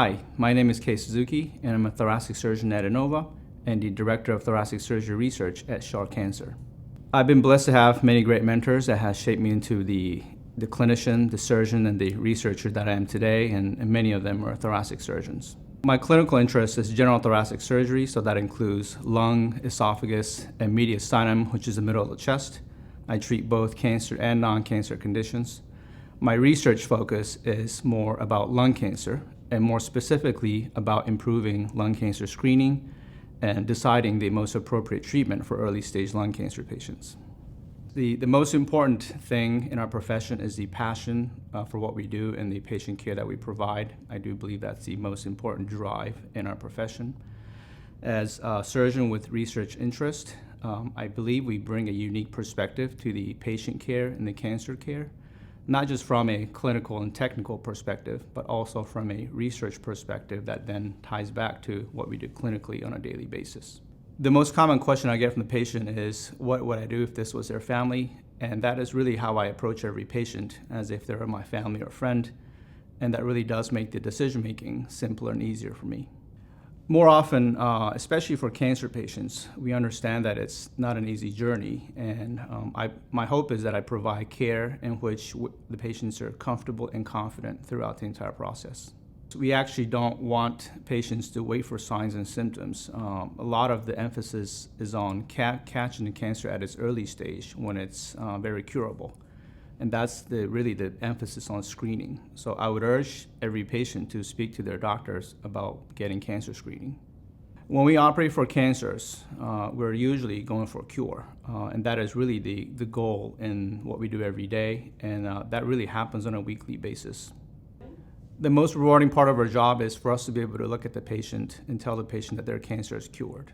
Hi, my name is Kei Suzuki, and I'm a thoracic surgeon at Inova and the Director of Thoracic Surgery Research at Schar Cancer. I've been blessed to have many great mentors that have shaped me into the clinician, the surgeon, and the researcher that I am today, and many of them are thoracic surgeons. My clinical interest is general thoracic surgery, so that includes lung, esophagus, and mediastinum, which is the middle of the chest. I treat both cancer and non-cancer conditions. My research focus is more about lung cancer, and more specifically about improving lung cancer screening and deciding the most appropriate treatment for early-stage lung cancer patients. The most important thing in our profession is the passion for what we do and the patient care that we provide. I do believe that's the most important drive in our profession. As a surgeon with research interest, I believe we bring a unique perspective to the patient care and the cancer care, not just from a clinical and technical perspective, but also from a research perspective that then ties back to what we do clinically on a daily basis. The most common question I get from the patient is, what would I do if this was their family? And that is really how I approach every patient, as if they're my family or friend, and that really does make the decision-making simpler and easier for me. More often, especially for cancer patients, we understand that it's not an easy journey, and my hope is that I provide care in which the patients are comfortable and confident throughout the entire process. We actually don't want patients to wait for signs and symptoms. A lot of the emphasis is on catching the cancer at its early stage when it's very curable. And that's really the emphasis on screening. So I would urge every patient to speak to their doctors about getting cancer screening. When we operate for cancers, we're usually going for a cure. And that is really the goal in what we do every day. And that really happens on a weekly basis. The most rewarding part of our job is for us to be able to look at the patient and tell the patient that their cancer is cured.